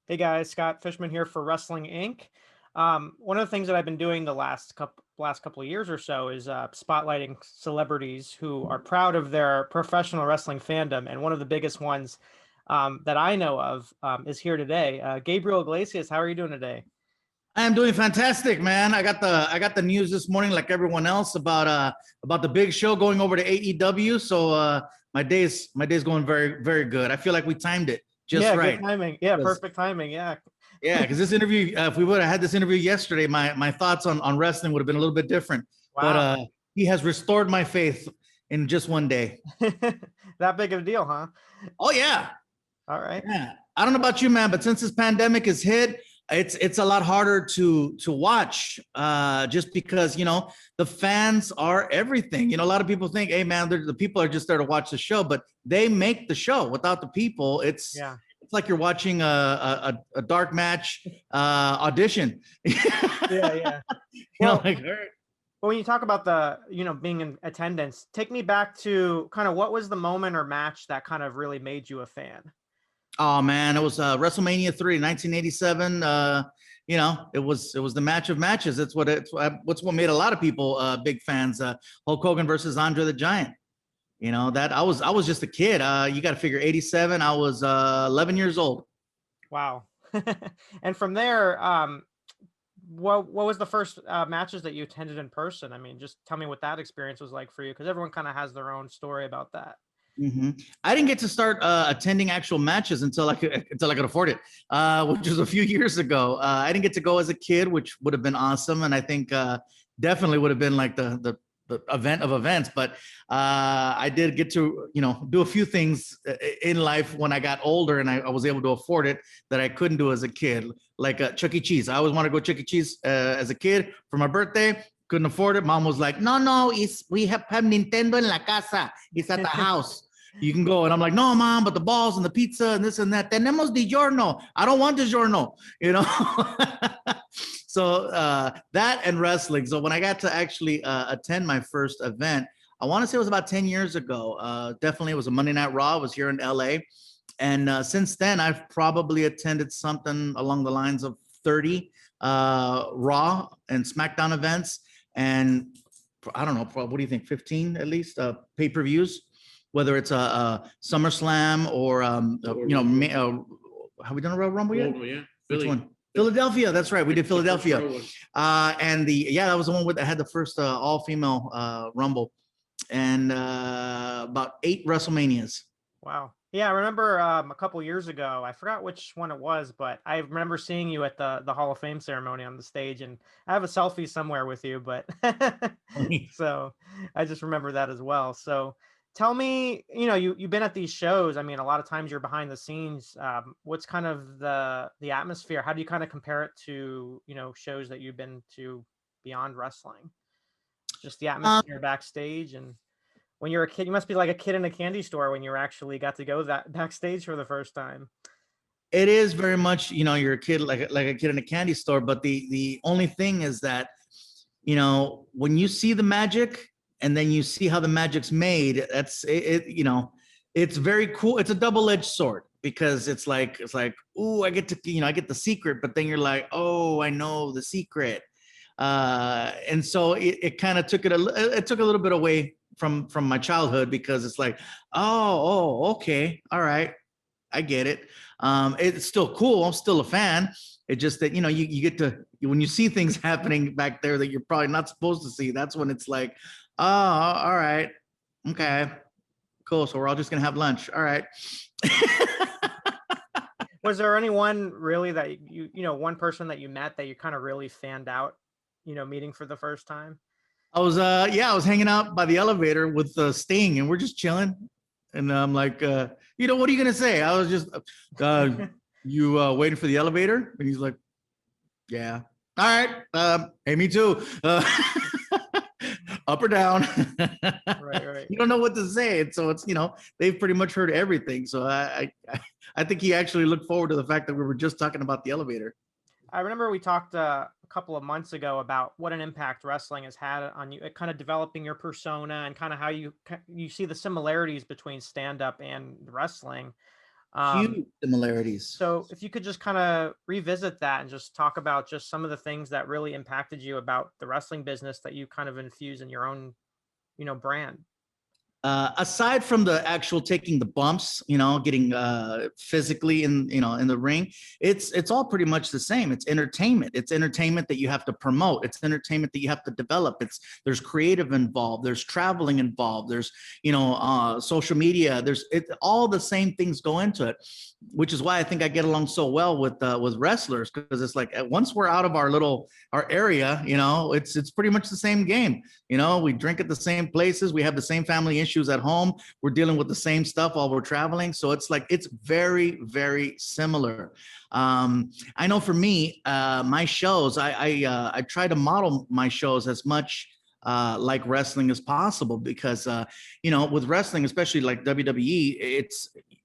Hey guys, Scott Fishman here for Wrestling Inc. One of the things that I've been doing the last couple of years or so is spotlighting celebrities who are proud of their professional wrestling fandom, and one of the biggest ones that I know of is here today. Gabriel Iglesias, how are you doing today? I am doing fantastic, man. I got the news this morning, like everyone else, about the big show going over to AEW. So my day's going very good. I feel like we timed it just Yeah, good right. timing. Yeah, 'Cause- perfect timing. Yeah. Yeah, because this interview, if we would have had this interview yesterday, my thoughts on wrestling would have been a little bit different. But Wow. he has restored my faith in just one day. That big of a deal, huh? Oh yeah, All right. yeah. I don't know about you, man, but since this pandemic has hit, it's a lot harder to watch, just because the fans are everything. A lot of people think, hey man, the people are just there to watch the show, but they make the show. Without the people, it's Yeah. it's like you're watching a dark match audition. Yeah, yeah. Well, Like, all right. Well, when you talk about being in attendance, take me back to kind of what was the moment or match that kind of really made you a fan? Oh man, it was WrestleMania 3, 1987. It was the match of matches. What's what made a lot of people big fans. Hulk Hogan versus Andre the Giant. That I was just a kid. You got to figure 87. I was 11 years old. Wow. And from there, what was the first matches that you attended in person? I mean, just tell me what that experience was like for you, because everyone kind of has their own story about that. hmm I didn't get to start attending actual matches until I could afford it, which was a few years ago. I didn't get to go as a kid, which would have been awesome, and I think definitely would have been like the event of events. But I did get to do a few things in life when I got older, and I was able to afford it that I couldn't do as a kid, like Chuck E. Cheese. I always wanted to go Chuck E. Cheese as a kid for my birthday. Couldn't afford it. Mom was like, "No, no, we have Nintendo en la casa. It's at the house. You can go." And I'm like, "No, mom, but the balls and the pizza and this and that. Tenemos DiGiorno. I don't want DiGiorno." You know. So that and wrestling. So when I got to actually attend my first event, I want to say it was about 10 years ago. Definitely, it was a Monday Night Raw. It was here in LA. And since then, I've probably attended something along the lines of 30 Raw and SmackDown events. And I don't know, what do you think, 15 at least pay-per-views? Whether it's a SummerSlam or have we done a Royal Rumble yet? Rumble, yeah. Which Philly. one? Philadelphia. That's right. We did The first Philadelphia. row one. That was the one that had the first all-female Rumble, and about 8 WrestleManias. Wow. Yeah, I remember a couple years ago, I forgot which one it was, but I remember seeing you at the Hall of Fame ceremony on the stage, and I have a selfie somewhere with you, but so I just remember that as well. So tell me, you've been at these shows. I mean, a lot of times you're behind the scenes. What's kind of the atmosphere? How do you kind of compare it to, shows that you've been to beyond wrestling? Just the atmosphere backstage, and when you're a kid, you must be like a kid in a candy store when you actually got to go that backstage for the first time. It is very much, you're a kid, like a kid in a candy store. But the only thing is that, when you see the magic and then you see how the magic's made, that's it. It's very cool. It's a double-edged sword, because it's like, ooh, I get the secret, but then you're like, oh, I know the secret. And so it kind of took a little bit away from my childhood, because it's like, oh, okay, all right, I get it. It's still cool. I'm still a fan. It's just that you get to, when you see things happening back there that you're probably not supposed to see, that's when it's like, oh, all right, okay, cool. So we're all just gonna have lunch. All right. Was there anyone really that one person that you met that you kind of really fanned out, meeting for the first time? I was hanging out by the elevator with Sting, and we're just chilling. And I'm like, what are you gonna say? I was just, you waiting for the elevator? And he's like, yeah. All right. Hey, me too. Up or down. Right. You don't know what to say, and so it's they've pretty much heard everything. So I think he actually looked forward to the fact that we were just talking about the elevator. I remember we talked a couple of months ago about what an impact wrestling has had on you, kind of developing your persona and kind of how you see the similarities between stand-up and wrestling. Um, Huge similarities. so if you could just kind of revisit that and just talk about just some of the things that really impacted you about the wrestling business that you kind of infuse in your own, brand. Aside from the actual taking the bumps, getting physically in the ring, it's all pretty much the same. It's entertainment. It's entertainment that you have to promote. It's entertainment that you have to develop. There's creative involved. There's traveling involved. There's social media. All the same things go into it, which is why I think I get along so well with wrestlers, because it's like once we're out of our area, it's pretty much the same game. We drink at the same places. We have the same family issues at home. We're dealing with the same stuff while we're traveling. So it's like, it's very, very similar. I know for me, my shows, I try to model my shows as much like wrestling as possible, because with wrestling, especially like WWE,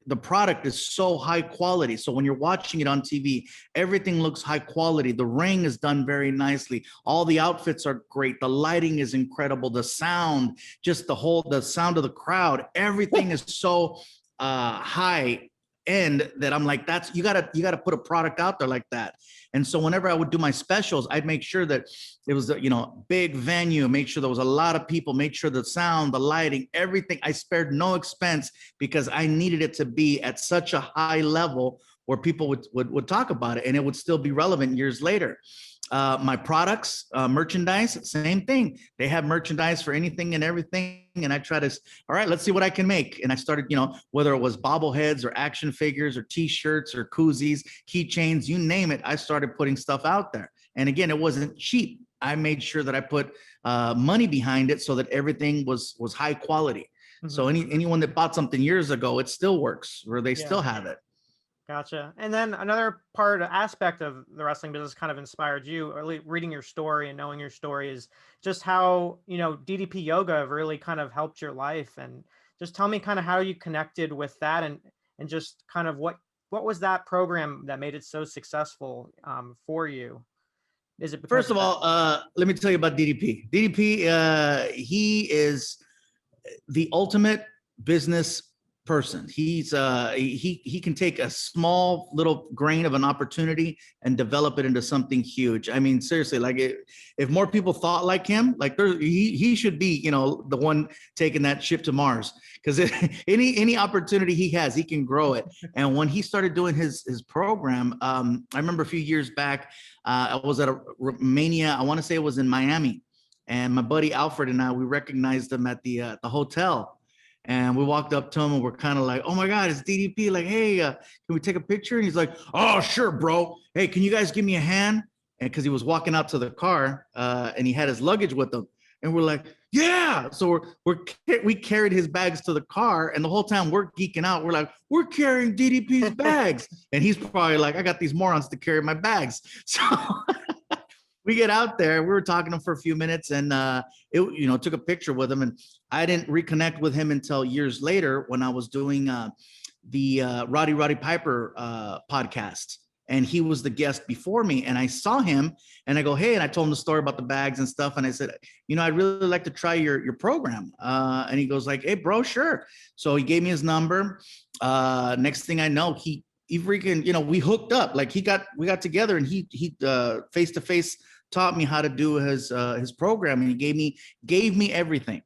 the product is so high quality. So when you're watching it on TV, everything looks high quality. The ring is done very nicely. All the outfits are great. The lighting is incredible. The sound, just the sound of the crowd, everything is so high end that I'm like, you gotta put a product out there like that. And so whenever I would do my specials, I'd make sure that it was big venue, make sure there was a lot of people, make sure the sound, the lighting, everything. I spared no expense, because I needed it to be at such a high level where people would talk about it and it would still be relevant years later. My products, merchandise, same thing. They have merchandise for anything and everything. And I try to, all right, let's see what I can make. And I started, whether it was bobbleheads or action figures or t-shirts or koozies, keychains, you name it. I started putting stuff out there. And again, it wasn't cheap. I made sure that I put money behind it so that everything was high quality. Mm-hmm. So anyone that bought something years ago, it still works, or they still have it. Gotcha. And then another aspect of the wrestling business kind of inspired you, or reading your story and knowing your story, is just how, DDP yoga really kind of helped your life. And just tell me kind of how you connected with that, and just kind of what was that program that made it so successful for you? Is it first of all, let me tell you about DDP. DDP, he is the ultimate business person. He's he can take a small little grain of an opportunity and develop it into something huge. I mean, seriously, like if more people thought like him, like he should be, the one taking that ship to Mars, because any opportunity he has, he can grow it. And when he started doing his program, I remember a few years back, I was at a Mania. I want to say it was in Miami, and my buddy Alfred and I, we recognized him at the hotel. And we walked up to him and we're kind of like, oh my God, it's DDP. Like, hey, can we take a picture? And he's like, oh, sure, bro. Hey, can you guys give me a hand? And because he was walking out to the car and he had his luggage with him. And we're like, yeah. So we carried his bags to the car. And the whole time we're geeking out. We're like, we're carrying DDP's bags. And he's probably like, I got these morons to carry my bags. So we get out there, we were talking to him for a few minutes, and took a picture with him. And I didn't reconnect with him until years later when I was doing the Roddy Piper podcast. And he was the guest before me. And I saw him and I go, hey, and I told him the story about the bags and stuff. And I said, I'd really like to try your program. And he goes like, hey, bro, sure. So he gave me his number. Next thing I know, he freaking, we hooked up. Like we got together, and he face to face taught me how to do his program, and he gave me everything.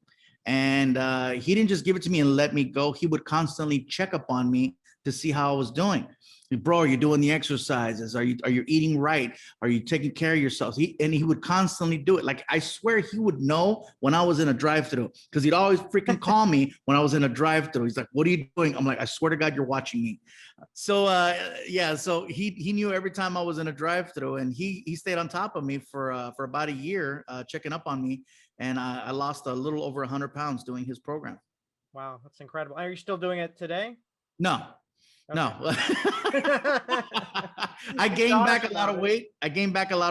And he didn't just give it to me and let me go. He would constantly check up on me to see how I was doing. Bro, are you doing the exercises? Are you eating right? Are you taking care of yourself? He would constantly do it. Like, I swear he would know when I was in a drive-thru, because he'd always freaking call me when I was in a drive-thru. He's like, what are you doing? I'm like, I swear to God, you're watching me. So so he knew every time I was in a drive-thru, and he stayed on top of me for about a year, checking up on me. And I lost a little over 100 pounds doing his program. Wow, that's incredible. Are you still doing it today? No. Okay. No. I gained back a lot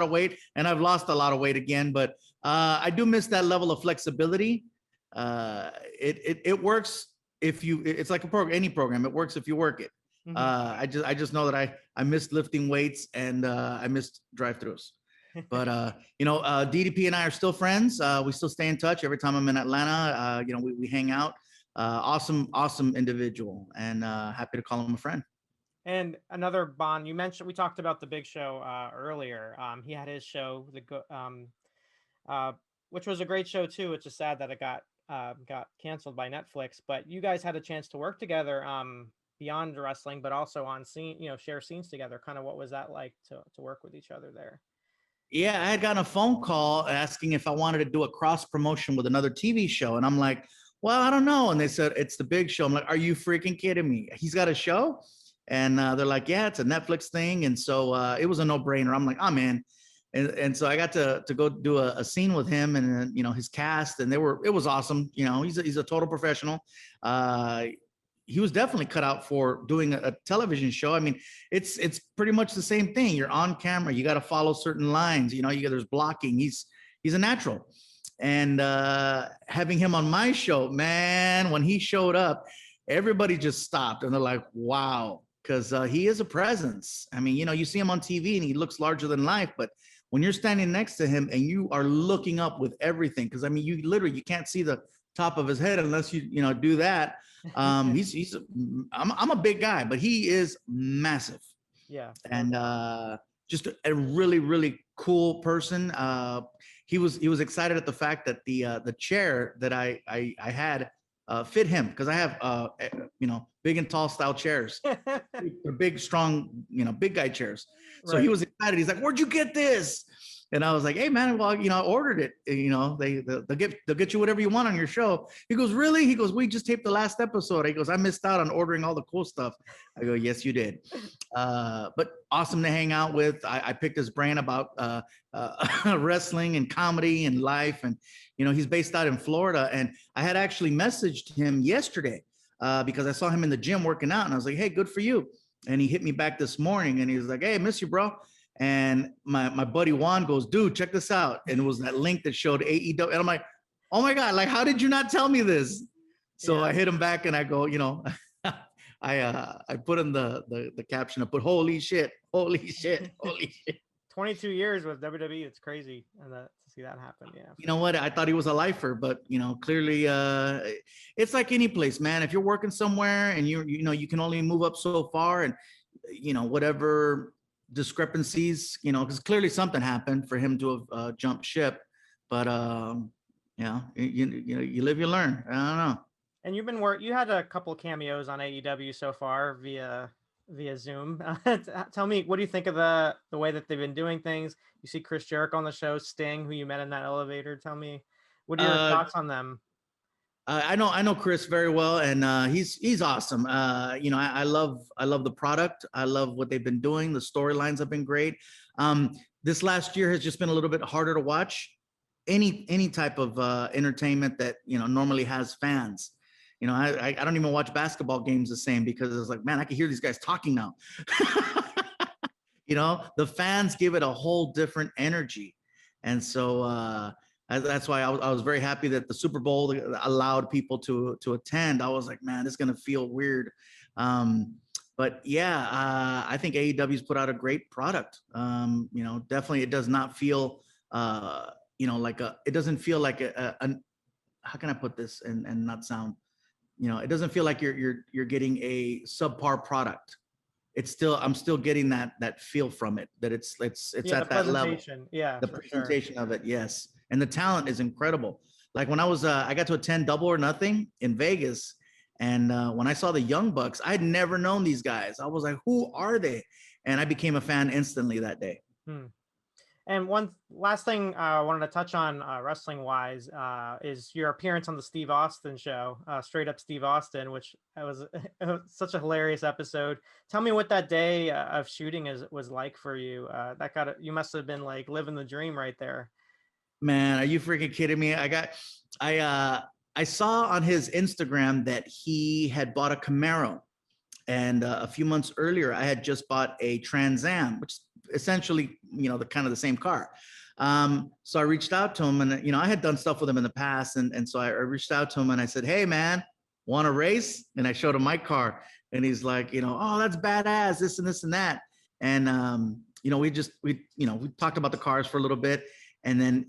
of weight. And I've lost a lot of weight again, but I do miss that level of flexibility. It works it's like any program. It works if you work it. Mm-hmm. I just know that I missed lifting weights, and I missed drive-thrus. But DDP and I are still friends. We still stay in touch. Every time I'm in Atlanta, we hang out. Awesome individual, and happy to call him a friend. And another Bond, you mentioned, we talked about the Big Show earlier. He had his show, uh, which was a great show too. It's just sad that it got canceled by Netflix. But you guys had a chance to work together beyond wrestling, but also on scene, share scenes together. Kind of what was that like to work with each other there? Yeah, I had gotten a phone call asking if I wanted to do a cross promotion with another TV show. And I'm like, well, I don't know. And they said, it's the Big Show. I'm like, are you freaking kidding me? He's got a show? And they're like, yeah, it's a Netflix thing. And so it was a no brainer. I'm like, I'm in. And so I got to go do a scene with him and, his cast. And it was awesome. He's a total professional. He was definitely cut out for doing a television show. I mean, it's pretty much the same thing. You're on camera. You got to follow certain lines. There's blocking. He's a natural. And having him on my show, man, when he showed up, everybody just stopped and they're like, wow, because he is a presence. I mean, you see him on TV and he looks larger than life, but when you're standing next to him and you are looking up with everything, because I mean, you can't see the top of his head unless you do that. I'm a big guy, but he is massive. Yeah. And just a really, really cool person. He was excited at the fact that the chair that I had fit him, because I have big and tall style chairs. They're big, strong, big guy chairs. So Right. he was excited. He's like, "Where'd you get this?" And I was like, "Hey man, well, I ordered it. They'll get you whatever you want on your show." He goes, "Really?" He goes, "We just taped the last episode." He goes, "I missed out on ordering all the cool stuff." I go, "Yes, you did." But awesome to hang out with. I picked his brain about wrestling and comedy and life, and he's based out in Florida. And I had actually messaged him yesterday because I saw him in the gym working out, and I was like, "Hey, good for you." And he hit me back this morning, and he was like, "Hey, miss you, bro." And my buddy Juan goes, "Dude, check this out." And it was that link that showed AEW. And I'm like, "Oh my God, like, how did you not tell me this?" So I hit him back and I go, I put in the caption, I put, holy shit, holy shit, holy shit. 22 years with WWE, it's crazy, and to see that happen. Yeah. You know what? I thought he was a lifer, but clearly it's like any place, man. If you're working somewhere and you can only move up so far, and whatever discrepancies, because clearly something happened for him to have jumped ship. But you live, you learn. I don't know. And you had a couple of cameos on AEW so far via Zoom. Tell me, what do you think of the way that they've been doing things? You see Chris Jericho on the show, Sting, who you met in that elevator. Tell me, what are your thoughts on them? I know Chris very well, and he's awesome. I love the product. I love what they've been doing. The storylines have been great. This last year has just been a little bit harder to watch any type of entertainment that normally has fans. I don't even watch basketball games the same, because it's like, man, I can hear these guys talking now. The fans give it a whole different energy, and so that's why I was very happy that the Super Bowl allowed people to attend. I was like, man, this is gonna feel weird. But yeah, I think AEW's put out a great product. Definitely, it does not feel it doesn't feel like how can I put this and not sound, it doesn't feel like you're getting a subpar product. I'm still getting that feel from it, that it's at that level. Yeah, the presentation of it, yes. And the talent is incredible. Like when I got to attend Double or Nothing in Vegas, and when I saw the Young Bucks, I'd never known these guys. I was like, who are they? And I became a fan instantly that day. And one last thing I wanted to touch on wrestling wise is your appearance on the Steve Austin show, Straight Up Steve Austin, which was such a hilarious episode. Tell me what that day of shooting was like for you. You must have been like living the dream right there. Man, are you freaking kidding me? I saw on his Instagram that he had bought a Camaro, and a few months earlier I had just bought a Trans Am, which essentially, the kind of the same car. So I reached out to him, and I had done stuff with him in the past, and so I reached out to him and I said, "Hey man, want to race?" And I showed him my car, and he's like, "Oh, that's badass, this and this and that." And we talked about the cars for a little bit, and then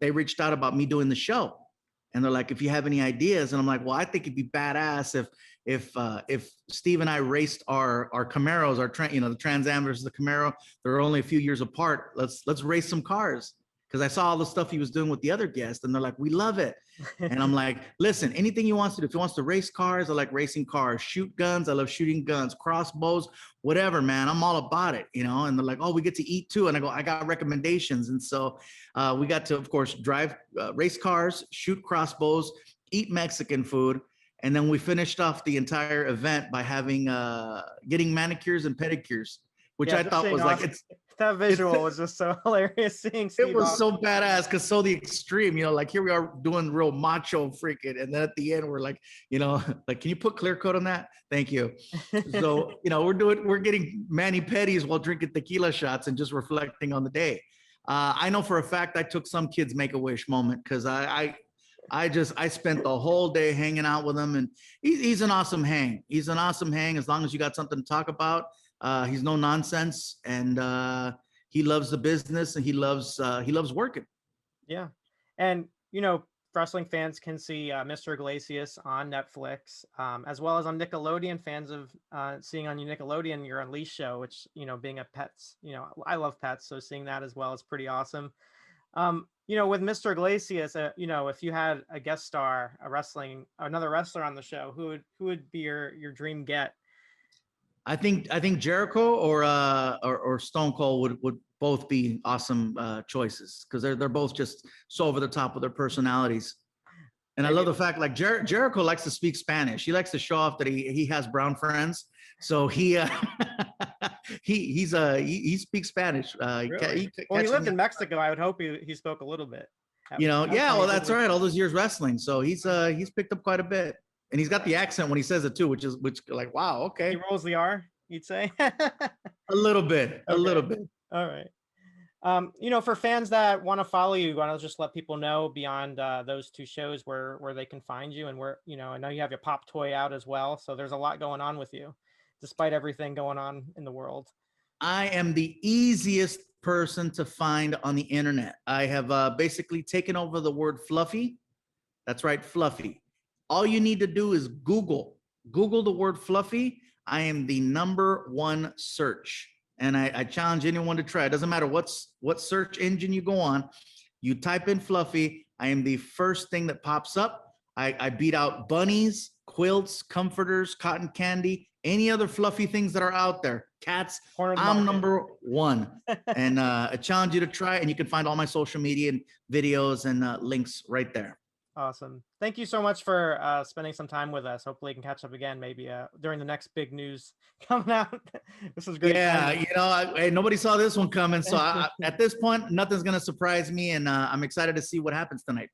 they reached out about me doing the show, And they're like, if you have any ideas. And I'm like, well, I think it'd be badass if Steve and I raced our Camaros, the Trans Am versus the Camaro. They're only a few years apart. Let's race some cars. Because I saw all the stuff he was doing with the other guests, and they're like, we love it. And I'm like, listen, anything he wants to do. If he wants to race cars, I like racing cars. Shoot guns, I love shooting guns. Crossbows, whatever, man, I'm all about it, And they're like, oh, we get to eat too. And I go, I got recommendations. And so we got to, of course, drive race cars, shoot crossbows, eat Mexican food. And then we finished off the entire event by getting manicures and pedicures, which I thought was like, that visual was just so hilarious seeing Steve. It was so badass because so the extreme, like here we are doing real macho freaking. And then at the end, we're like, like, can you put clear coat on that? Thank you. So, we're getting mani-pedis while drinking tequila shots and just reflecting on the day. I know for a fact I took some kid's Make-A-Wish moment because I spent the whole day hanging out with him, and he's an awesome hang. He's an awesome hang as long as you got something to talk about. He's no nonsense, and he loves the business, and he loves working. Yeah, and wrestling fans can see Mr. Iglesias on Netflix, as well as on Nickelodeon. Fans of seeing on your Nickelodeon your Unleashed show, which being a pets, I love pets, so seeing that as well is pretty awesome. With Mr. Iglesias, if you had a guest star, another wrestler on the show, who would be your dream get? I think Jericho or Stone Cold would both be awesome choices because they're both just so over the top with their personalities. And I love the fact like Jericho likes to speak Spanish. He likes to show off that he has brown friends. So he speaks Spanish. Really? He lived in Mexico. I would hope he spoke a little bit. Well, that's right. All those years wrestling, so he's picked up quite a bit. And he's got the accent when he says it too, which like, wow, okay. He rolls the R, you'd say. A little bit. All right. For fans that want to follow you, want to just let people know beyond those two shows where they can find you, and where I know you have your pop toy out as well. So there's a lot going on with you, despite everything going on in the world. I am the easiest person to find on the internet. I have basically taken over the word fluffy. That's right, fluffy. All you need to do is Google the word fluffy. I am the #1 search. And I challenge anyone to try. It doesn't matter what search engine you go on. You type in fluffy. I am the first thing that pops up. I beat out bunnies, quilts, comforters, cotton candy, any other fluffy things that are out there. Cats, I'm #1. And I challenge you to try it. And you can find all my social media and videos and links right there. Awesome. Thank you so much for spending some time with us. Hopefully we can catch up again, maybe during the next big news coming out. This is great. Yeah, nobody saw this one coming. So at this point, nothing's going to surprise me. And I'm excited to see what happens tonight.